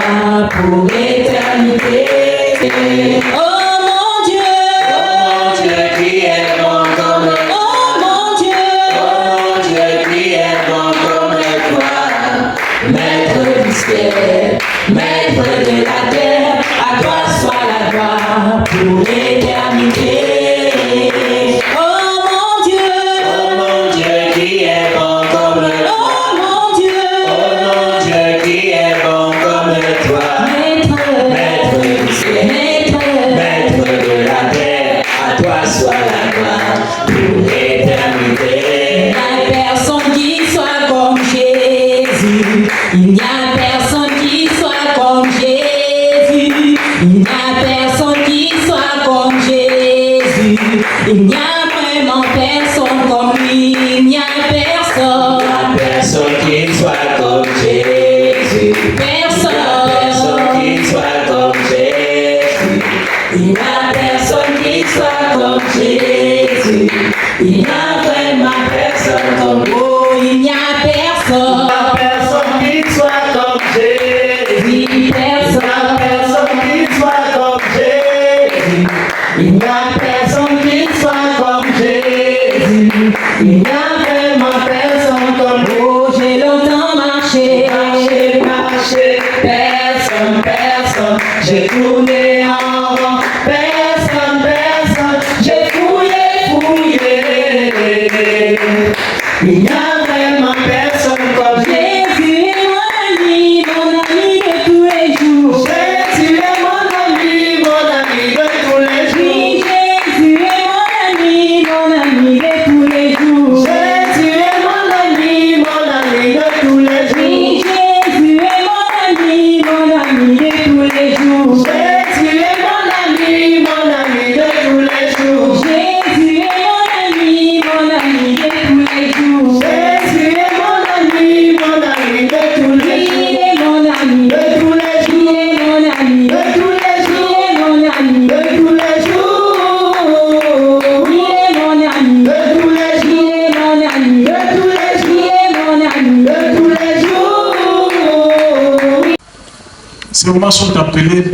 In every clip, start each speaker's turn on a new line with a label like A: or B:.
A: gloire pour l'éternité. Oh mon Dieu qui est bon comme oh mon Dieu qui est bon comme toi, maître du ciel, maître de la terre, à toi soit la gloire pour l'éternité. Il n'y a personne qui soit comme Jésus. Il n'y a personne qui soit comme Jésus. Il n'y a vraiment personne comme lui. Il n'y a personne. Il n'y a personne qui soit comme Jésus. Personne qui soit comme Jésus. Il n'y a personne qui soit comme Jésus. Il n'y a vraiment personne comme lui. Il n'y a personne. Il n'y a personne qui soit comme Jésus. Il n'y a vraiment personne comme vous. J'ai longtemps marché, personne. J'ai tourné en rond, personne. J'ai fouillé. Il n'y a vraiment personne comme Jésus. Mon ami de tous les jours. Jésus est mon ami de tous les jours. Jésus est mon ami de tous les jours. Jésus est mon ami de tous les jours. Jésus est mon ami de tous les jours. Jésus est mon ami de tous les jours. Jésus est mon ami de tous les jours. Jésus est mon ami de tous les jours. Il est mon ami de tous les jours. Il est mon ami de tous les jours. Il est mon ami de tous les jours. Il est mon ami de tous les jours. Il est mon ami de tous les jours. Il est mon ami de tous les jours.
B: Ces moments sont appelés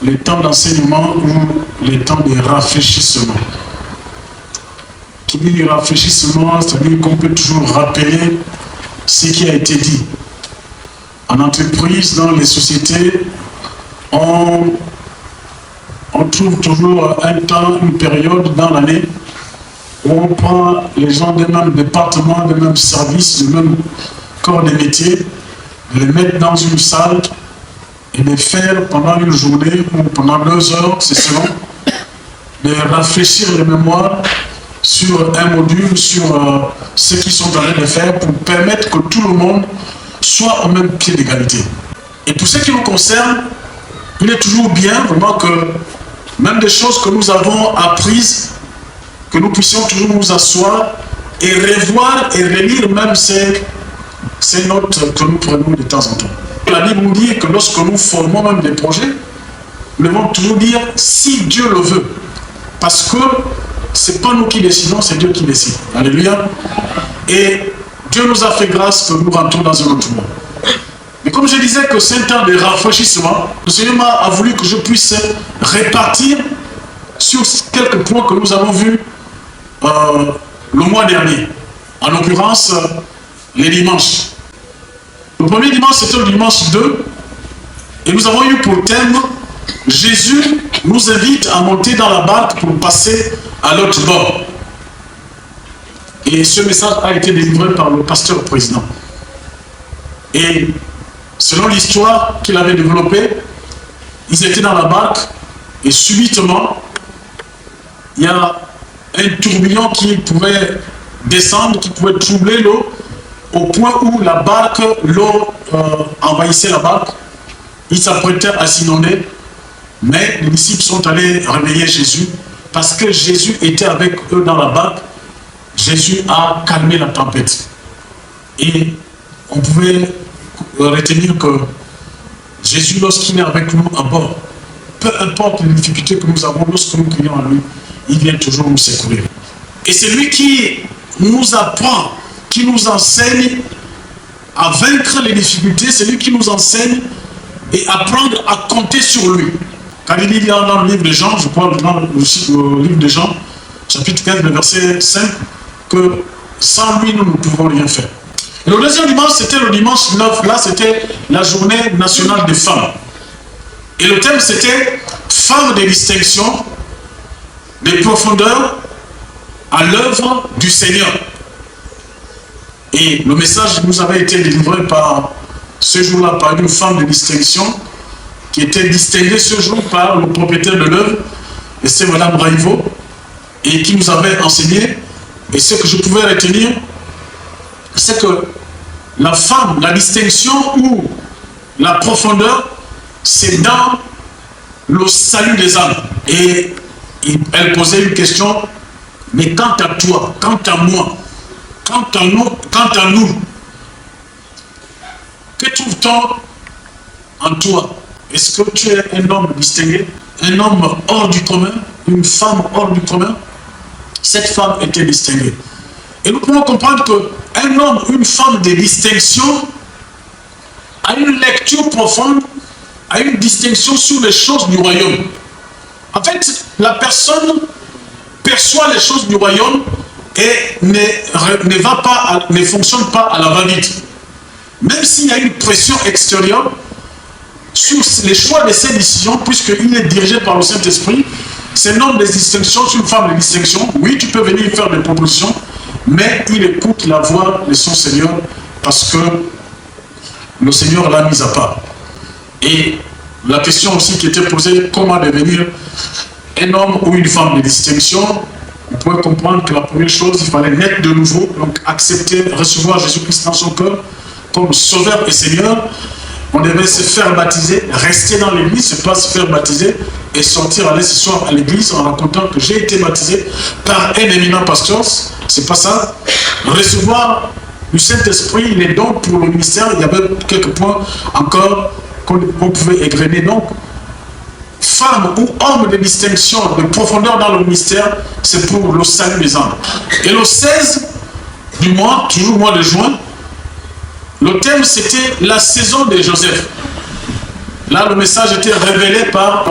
B: les temps d'enseignement ou les temps de rafraîchissement. Qui dit rafraîchissement, c'est-à-dire qu'on peut toujours rappeler ce qui a été dit. En entreprise, dans les sociétés, on trouve toujours un temps, une période dans l'année où on prend les gens des mêmes départements, des mêmes services, du même corps de métier, les mettre dans une salle et les faire pendant une journée ou pendant 2 heures, c'est selon, de rafraîchir les mémoires sur un module, sur ce qu'ils sont en train de faire pour permettre que tout le monde soit au même pied d'égalité. Et pour ce qui nous concerne, il est toujours bien vraiment que même des choses que nous avons apprises, que nous puissions toujours nous asseoir et revoir et relire même ces notes que nous prenons de temps en temps. La Bible nous dit que lorsque nous formons même des projets, nous devons toujours dire si Dieu le veut. Parce que ce n'est pas nous qui décidons, c'est Dieu qui décide. Alléluia. Et Dieu nous a fait grâce que nous rentrons dans un autre monde. Mais comme je disais que c'est un temps de rafraîchissement, le Seigneur a voulu que je puisse répartir sur quelques points que nous avons vus le mois dernier. En l'occurrence, les dimanches. Le premier dimanche, c'était le dimanche 2. Et nous avons eu pour thème Jésus nous invite à monter dans la barque pour passer à l'autre bord. Et ce message a été délivré par le pasteur président. Et selon l'histoire qu'il avait développée, ils étaient dans la barque et subitement, il y a un tourbillon qui pouvait descendre, qui pouvait troubler l'eau, au point où la barque, l'eau envahissait la barque. Ils s'apprêtaient à s'inonder, mais les disciples sont allés réveiller Jésus parce que Jésus était avec eux dans la barque. Jésus a calmé la tempête. Et on pouvait retenir que Jésus, lorsqu'il est avec nous à bord, peu importe les difficultés que nous avons, lorsque nous crions à lui, il vient toujours nous secourir. Et c'est lui qui nous apprend, qui nous enseigne à vaincre les difficultés, c'est lui qui nous enseigne et apprendre à compter sur lui. Car il dit dans le livre de Jean, je crois dans le livre de Jean, chapitre 15, verset 5, que sans lui, nous ne pouvons rien faire. Et le deuxième dimanche, c'était le dimanche 9. Là, c'était la journée nationale des femmes. Et le thème, c'était « Femmes de distinction, des profondeurs à l'œuvre du Seigneur ». Et le message nous avait été délivré par ce jour-là par une femme de distinction qui était distinguée ce jour par le propriétaire de l'œuvre, et c'est Madame Raivo, et qui nous avait enseigné. Et ce que je pouvais retenir, c'est que la femme, la distinction ou la profondeur, c'est dans le salut des âmes. Et elle posait une question, mais quant à toi, quant à moi, quant à nous, que trouve-t-on en toi? Est-ce que tu es un homme distingué, un homme hors du commun, une femme hors du commun? Cette femme était distinguée. Et nous pouvons comprendre qu'un homme, une femme de distinction a une lecture profonde, a une distinction sur les choses du royaume. En fait, la personne perçoit les choses du royaume et ne fonctionne pas à la va-vite. Même s'il y a une pression extérieure sur les choix de ses décisions, puisqu'il est dirigé par le Saint-Esprit, c'est un homme de distinction, c'est une femme de distinction. Oui, tu peux venir faire des propositions, mais il écoute la voix de son Seigneur parce que le Seigneur l'a mise à part. Et la question aussi qui était posée, comment devenir un homme ou une femme de distinction? Vous pouvez comprendre que la première chose, il fallait naître de nouveau, donc accepter, recevoir Jésus-Christ dans son cœur comme Sauveur et Seigneur. On devait se faire baptiser, rester dans l'église, c'est pas se faire baptiser et sortir aller ce soir à l'église en racontant que j'ai été baptisé par un éminent pasteur. C'est pas ça. Recevoir du Saint-Esprit, les dons pour le ministère, il y avait quelques points encore qu'on pouvait égrener. Donc, femme ou homme de distinction, de profondeur dans le ministère, c'est pour le salut des âmes. Et le 16 du mois, toujours mois de juin, le thème c'était la saison de Joseph. Là, le message était révélé par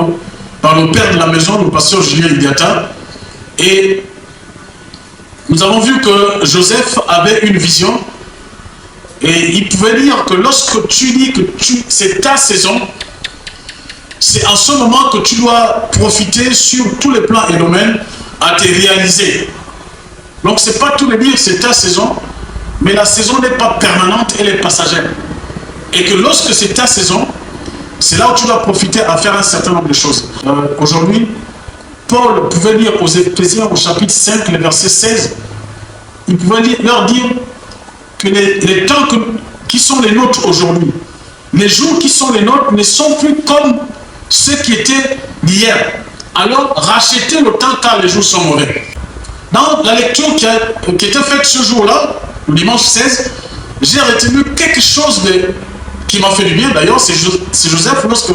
B: le père de la maison, le pasteur Julien Idiata. Et nous avons vu que Joseph avait une vision. Et il pouvait dire que lorsque tu dis que c'est ta saison, c'est en ce moment que tu dois profiter sur tous les plans et domaines à te réaliser. Donc c'est pas tout le dire c'est ta saison, mais la saison n'est pas permanente, elle est passagère. Et que lorsque c'est ta saison, c'est là où tu dois profiter à faire un certain nombre de choses. Aujourd'hui, Paul pouvait lire aux Éphésiens au chapitre 5, le verset 16, il pouvait leur dire que les temps qui sont les nôtres aujourd'hui, les jours qui sont les nôtres ne sont plus comme ceux qui étaient d'hier. Alors, rachetez le temps car les jours sont mauvais. Dans la lecture qui était faite ce jour-là, le dimanche 16, j'ai retenu quelque chose qui m'a fait du bien. D'ailleurs, c'est Joseph, lorsque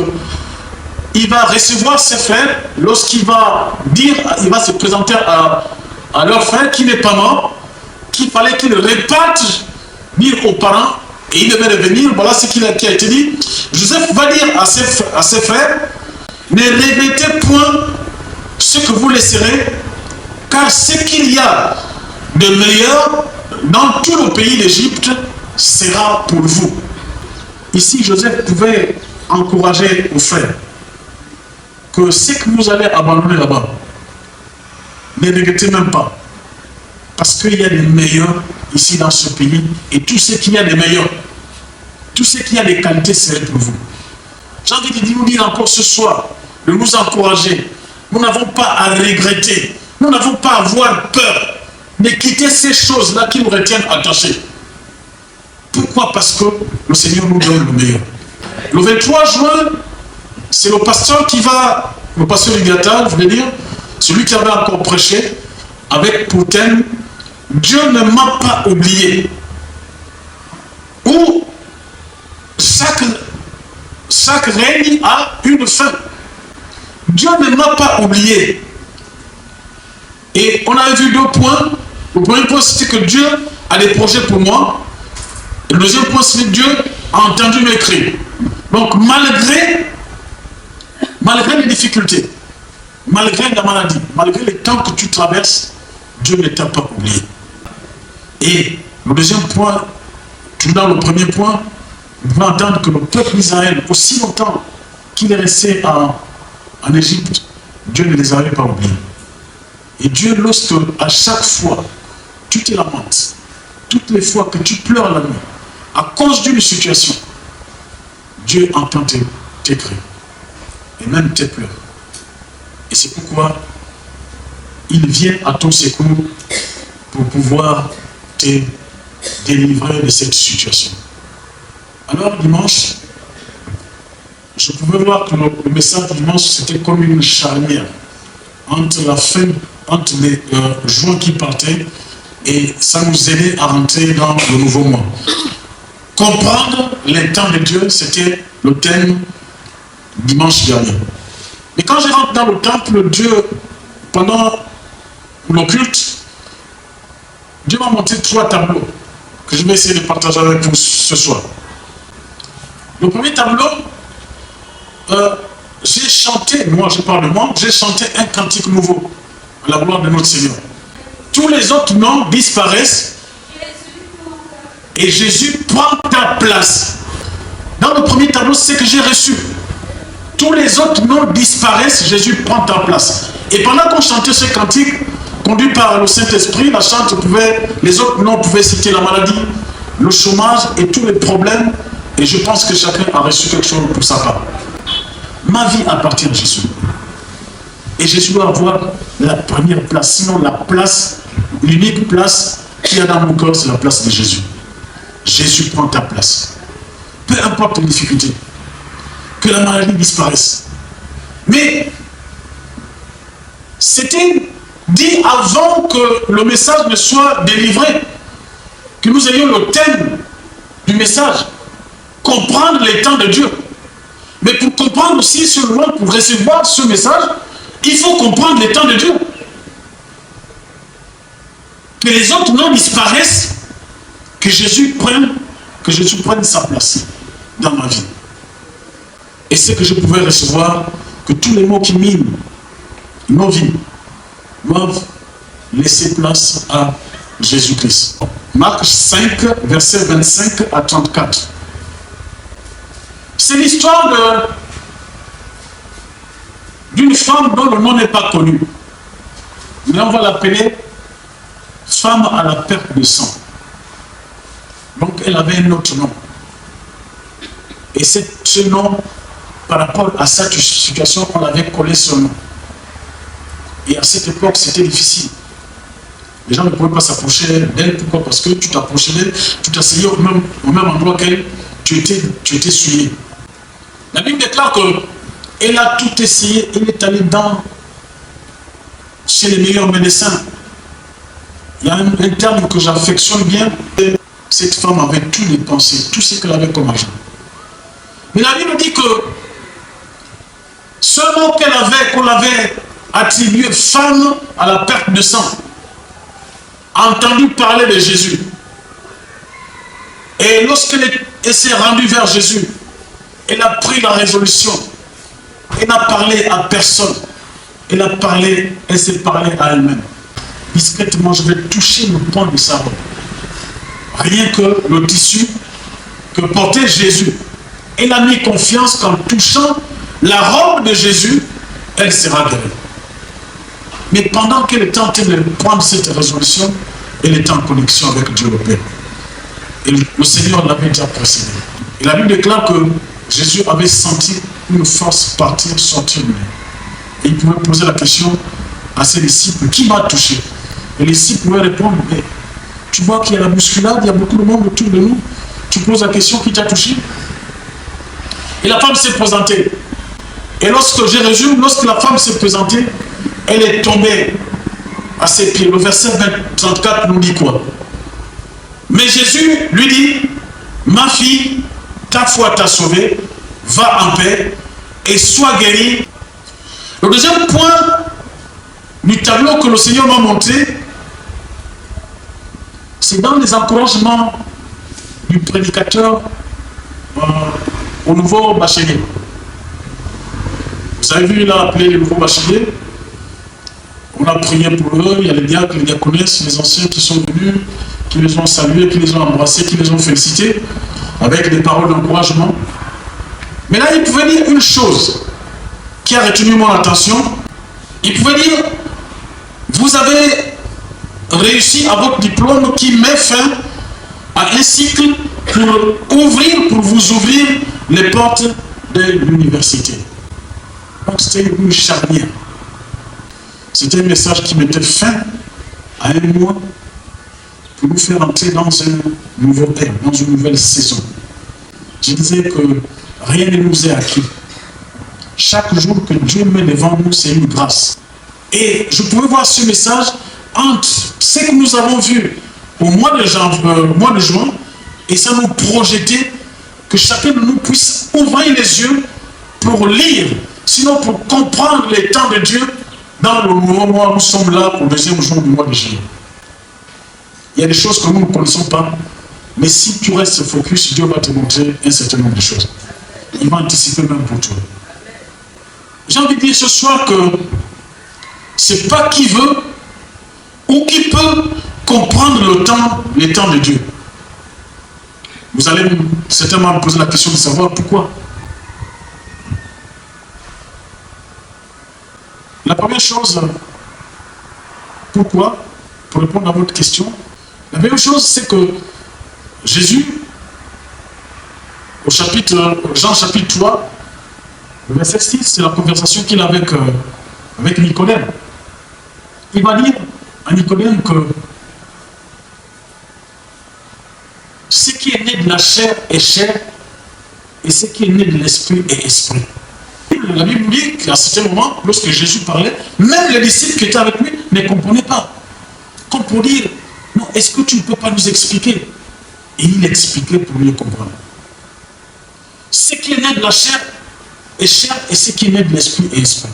B: il va recevoir ses frères, lorsqu'il va dire, il va se présenter à leur frère qui n'est pas mort, qu'il fallait qu'il réparte, dire aux parents, et il devait revenir. Voilà ce qui a été dit. Joseph va dire à ses frères, ne regrettez point ce que vous laisserez, car ce qu'il y a de meilleur dans tout le pays d'Égypte sera pour vous. Ici, Joseph pouvait encourager aux frères que ce que vous allez abandonner là-bas, ne regrettez même pas. Parce qu'il y a des meilleurs ici dans ce pays, et tout ce qu'il y a de meilleurs, tout ce qu'il y a de qualité serait pour vous. J'ai envie de vous dire encore ce soir, de nous encourager. Nous n'avons pas à regretter, nous n'avons pas à avoir peur de quitter ces choses-là qui nous retiennent attachés. Pourquoi? Parce que le Seigneur nous donne le meilleur. Le 23 juin, c'est le pasteur le pasteur Ligata, je veux dire, celui qui avait encore prêché, avec pour thème, Dieu ne m'a pas oublié. Où chaque règne a une fin. Dieu ne m'a pas oublié. Et on a vu deux points. Le premier point, c'était que Dieu a des projets pour moi. Et le deuxième point, c'est que Dieu a entendu mes cris. Donc malgré les difficultés, malgré la maladie, malgré les temps que tu traverses, Dieu ne t'a pas oublié. Et le deuxième point, tout dans le premier point, vous pouvez entendre que le peuple d'Israël, aussi longtemps qu'il est resté en Égypte, Dieu ne les avait pas oubliés. Et Dieu, lorsque à chaque fois tu te lamentes, toutes les fois que tu pleures la nuit, à cause d'une situation, Dieu entend tes cris et même tes pleurs. Et c'est pourquoi il vient à ton secours pour pouvoir te délivrer de cette situation. Alors dimanche, je pouvais voir que le message du dimanche, c'était comme une charnière entre les juin qui partaient, et ça nous aidait à rentrer dans le nouveau mois. Comprendre les temps de Dieu, c'était le thème dimanche dernier. Mais quand je rentre dans le temple, Dieu, pendant le culte, Dieu m'a montré 3 tableaux que je vais essayer de partager avec vous ce soir. Le premier tableau, j'ai chanté, moi je parle de moi, j'ai chanté un cantique nouveau à la gloire de notre Seigneur. Tous les autres noms disparaissent et Jésus prend ta place. Dans le premier tableau, c'est ce que j'ai reçu. Tous les autres noms disparaissent, Jésus prend ta place. Et pendant qu'on chantait ce cantique, conduit par le Saint-Esprit, les autres noms pouvaient citer la maladie, le chômage et tous les problèmes. Et je pense que chacun a reçu quelque chose pour sa part. Ma vie appartient à Jésus. Et Jésus doit avoir la première place. Sinon, la place, l'unique place qu'il y a dans mon corps, c'est la place de Jésus. Jésus prend ta place. Peu importe les difficultés. Que la maladie disparaisse. Mais, c'était dit avant que le message ne soit délivré. Que nous ayons le thème du message. Comprendre les temps de Dieu. Mais pour comprendre aussi seulement, pour recevoir ce message, il faut comprendre les temps de Dieu. Que les autres noms disparaissent, que Jésus prenne sa place dans ma vie. Et c'est que je pouvais recevoir, que tous les mots qui minent nos vies doivent laisser place à Jésus-Christ. Marc 5, versets 25 à 34. C'est l'histoire d'une femme dont le nom n'est pas connu. Mais on va l'appeler femme à la perte de sang. Donc elle avait un autre nom. Et ce nom, par rapport à cette situation, on l'avait collé ce nom. Et à cette époque, c'était difficile. Les gens ne pouvaient pas s'approcher d'elle. Pourquoi? Parce que tu t'approchais d'elle, tu t'asseyais au même endroit qu'elle, tu étais souillé. La Bible déclare qu'elle a tout essayé, elle est allée chez les meilleurs médecins. Il y a un terme que j'affectionne bien. Cette femme avait tout dépensé, tout ce qu'elle avait comme argent. Mais la Bible dit que ce nom qu'on avait attribué femme à la perte de sang, a entendu parler de Jésus. Et lorsqu'elle s'est rendue vers Jésus, elle a pris la résolution. Elle n'a parlé à personne. Elle s'est parlé à elle-même. Discrètement, je vais toucher le point de sa robe. Rien que le tissu que portait Jésus. Elle a mis confiance qu'en touchant la robe de Jésus, elle sera guérie. Mais pendant qu'elle était en train de prendre cette résolution, elle était en connexion avec Dieu le Père. Et le Seigneur l'avait déjà précédé. Et la Bible déclare que Jésus avait senti une force sortir de lui. Et il pouvait poser la question à ses disciples, qui m'a touché? Et les disciples pouvaient répondre, mais tu vois qu'il y a la bousculade, il y a beaucoup de monde autour de nous. Tu poses la question, qui t'a touché? Et la femme s'est présentée. Et je résume, lorsque la femme s'est présentée, elle est tombée à ses pieds. Le verset 34 nous dit quoi? Mais Jésus lui dit, ma fille, ta foi t'a sauvée, va en paix et sois guérie. Le deuxième point du tableau que le Seigneur m'a montré, c'est dans les encouragements du prédicateur aux nouveaux bacheliers. Vous avez vu, il a appelé les nouveaux bacheliers. On a prié pour eux, il y a les diacres, les diaconesses, les anciens qui sont venus, qui les ont salués, qui les ont embrassés, qui les ont félicités, avec des paroles d'encouragement. Mais là, il pouvait dire une chose qui a retenu mon attention. Il pouvait dire, vous avez réussi à votre diplôme qui met fin à un cycle pour vous ouvrir les portes de l'université. Donc c'était une charnière. C'était un message qui mettait fin à un mois pour nous faire entrer dans un nouveau ère, dans une nouvelle saison. Je disais que rien ne nous est acquis. Chaque jour que Dieu met devant nous, c'est une grâce. Et je pouvais voir ce message entre ce que nous avons vu au mois de juin, et ça nous projetait que chacun de nous puisse ouvrir les yeux pour lire, sinon pour comprendre les temps de Dieu dans le nouveau mois. Nous sommes là au deuxième jour du mois de juillet. Il y a des choses que nous ne connaissons pas, mais si tu restes focus, Dieu va te montrer un certain nombre de choses. Il va anticiper même pour toi. J'ai envie de dire ce soir que c'est pas qui veut ou qui peut comprendre les temps de Dieu. Vous allez certainement me poser la question de savoir pourquoi. La première chose, pourquoi, pour répondre à votre question, la première chose, c'est que Jésus, Jean chapitre 3, le verset 6, c'est la conversation qu'il a avec Nicodème. Il va dire à Nicodème que ce qui est né de la chair est chair, et ce qui est né de l'esprit est esprit. La Bible dit qu'à certain moment, lorsque Jésus parlait, même les disciples qui étaient avec lui ne comprenaient pas. Comme pour dire, non, est-ce que tu ne peux pas nous expliquer? Et il expliquait pour mieux comprendre. Ce qui est né de la chair est chair, et ce qui est né de l'esprit est esprit.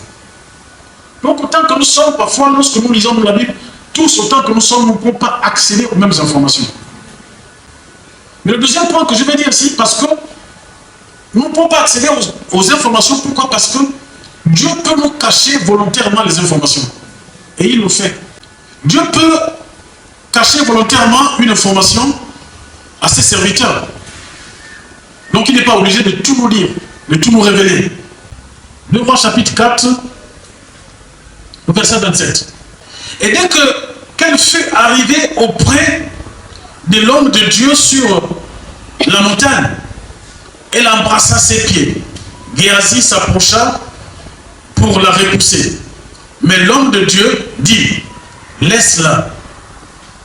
B: Donc autant que nous sommes, parfois, lorsque nous lisons la Bible, tous autant que nous sommes, nous ne pouvons pas accéder aux mêmes informations. Mais le deuxième point que je vais dire ici, parce que nous ne pouvons pas accéder aux informations. Pourquoi? Parce que Dieu peut nous cacher volontairement les informations. Et il le fait. Dieu peut cacher volontairement une information à ses serviteurs. Donc il n'est pas obligé de tout nous dire, de tout nous révéler. 2 Rois chapitre 4, verset 27. Et dès qu'elle fut arrivée auprès de l'homme de Dieu sur la montagne, elle embrassa ses pieds. Géasi s'approcha pour la repousser. Mais l'homme de Dieu dit, laisse-la,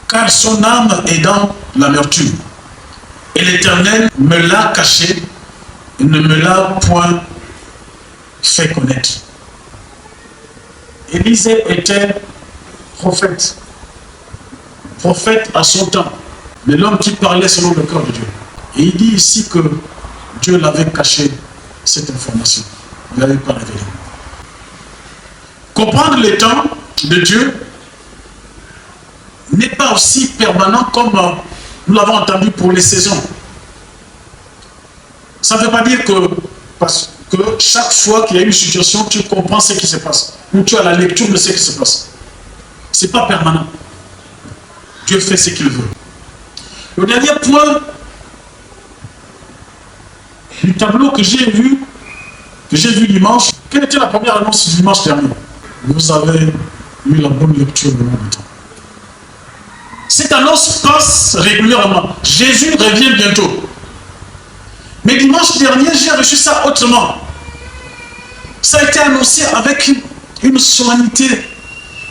B: car son âme est dans l'amertume. Et l'Éternel me l'a caché et ne me l'a point fait connaître. Élisée était prophète. Prophète à son temps. Mais l'homme qui parlait selon le cœur de Dieu. Et il dit ici que Dieu l'avait caché cette information. Il ne l'avait pas révélée. Comprendre les temps de Dieu n'est pas aussi permanent comme nous l'avons entendu pour les saisons. Ça ne veut pas dire que parce que chaque fois qu'il y a une situation, tu comprends ce qui se passe. Ou tu as la lecture de ce qui se passe. Ce n'est pas permanent. Dieu fait ce qu'il veut. Le dernier point du tableau que j'ai vu dimanche, quelle était la première annonce du dimanche dernier? Vous avez eu la bonne lecture de mon temps. Cette annonce passe régulièrement. Jésus revient bientôt. Mais dimanche dernier, j'ai reçu ça autrement. Ça a été annoncé avec une solennité,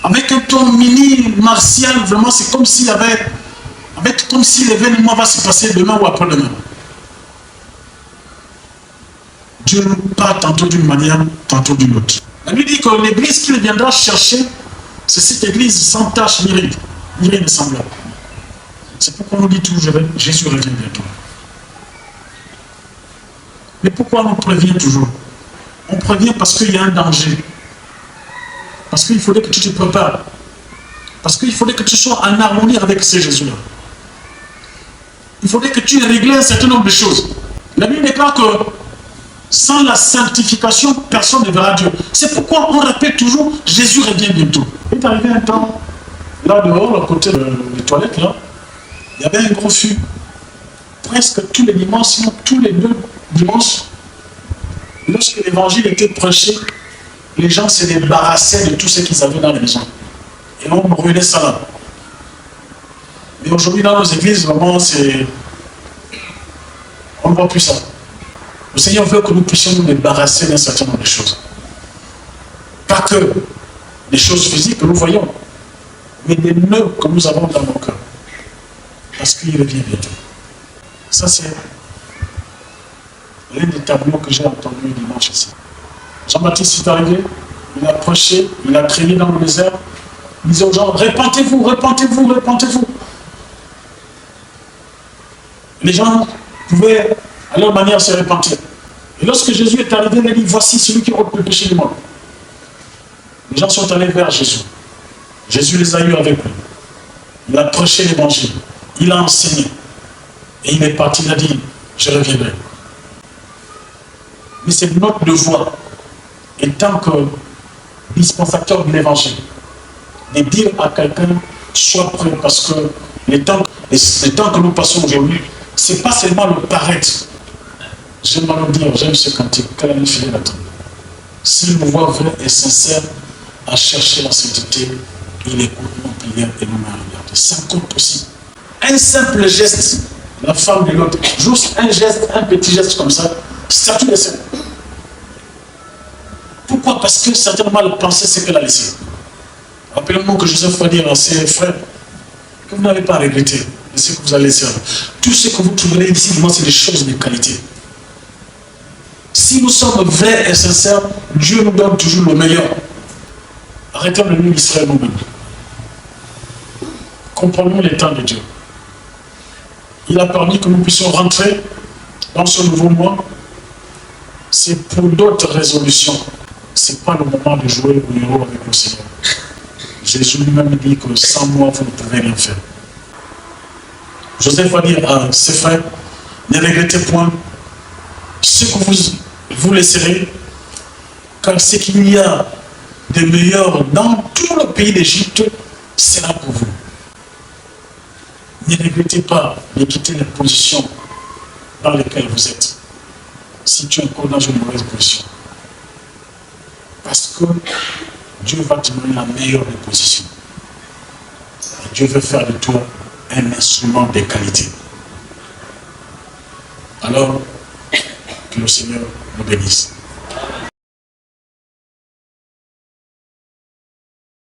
B: avec un ton mini-martial. Vraiment, c'est comme s'il y avait, comme si l'événement va se passer demain ou après-demain. Dieu nous parle tantôt d'une manière, tantôt d'une autre. La Bible dit que l'église qu'il viendra chercher, c'est cette église sans tache ni ride, ni rien de semblable. C'est pourquoi on dit toujours, Jésus revient bientôt. Mais pourquoi on prévient toujours? On prévient parce qu'il y a un danger. Parce qu'il faudrait que tu te prépares. Parce qu'il faudrait que tu sois en harmonie avec ce Jésus-là. Il faudrait que tu règles un certain nombre de choses. La Bible déclare que Sans la sanctification, personne ne verra Dieu. C'est pourquoi on rappelle toujours, Jésus revient bientôt. Il est arrivé un temps, là dehors, à côté des toilettes, là, il y avait un gros fût. Presque tous les dimanches, sinon tous les 2 dimanches, lorsque l'évangile était prêché, les gens se débarrassaient de tout ce qu'ils avaient dans la maison. Et on brûlait ça là. Mais aujourd'hui, dans nos églises, vraiment, on ne voit plus ça. Le Seigneur veut que nous puissions nous débarrasser d'un certain nombre de choses. Pas que des choses physiques que nous voyons, mais des nœuds que nous avons dans nos cœurs. Parce qu'il revient bientôt. Ça, c'est l'un des tableaux que j'ai entendu dimanche ici. Jean-Baptiste est arrivé, il a prêché, il a crié dans le désert, il disait aux gens, répentez-vous, répentez-vous, répentez-vous. Les gens pouvaient à leur manière se repentir. Et lorsque Jésus est arrivé, il a dit, voici celui qui ôte le péché du monde. Les gens sont allés vers Jésus. Jésus les a eus avec lui. Il a prêché l'évangile. Il a enseigné. Et il est parti, il a dit, je reviendrai. Mais c'est notre devoir, en tant que dispensateur de l'évangile, de dire à quelqu'un, sois prêt, parce que les temps que nous passons aujourd'hui, ce n'est pas seulement le paraître. J'aime à le dire, j'aime ce cantique, qu'elle a filé la tombe. S'il nous voit vrai et sincère à chercher la sainteté, il écoute nos prières et nous met à regarder. Ça compte aussi. Un simple geste, la femme de l'autre, juste un geste, un petit geste comme ça, ça tout laissé. Pourquoi? Parce que certainement elle pensait ce qu'elle a laissé. Rappelez-moi que Joseph va dire à ses frères que vous n'avez pas regretté de ce que vous avez laissé. Tout ce que vous trouverez ici, c'est des choses de qualité. Si nous sommes vrais et sincères, Dieu nous donne toujours le meilleur. Arrêtons de nous distraire nous-mêmes. Comprenons les temps de Dieu. Il a permis que nous puissions rentrer dans ce nouveau mois. C'est pour d'autres résolutions. Ce n'est pas le moment de jouer au héros avec le Seigneur. Jésus lui-même dit que sans moi, vous ne pouvez rien faire. Joseph va dire à ses frères, ne regrettez point ce que vous laisserez, car ce qu'il y a de meilleur dans tout le pays d'Égypte sera pour vous. Ne regrettez pas de quitter les positions dans lesquelles vous êtes, si tu es encore dans une mauvaise position. Parce que Dieu va te donner la meilleure des positions. Et Dieu veut faire de toi un instrument de qualité. Alors, que le Seigneur nous bénisse.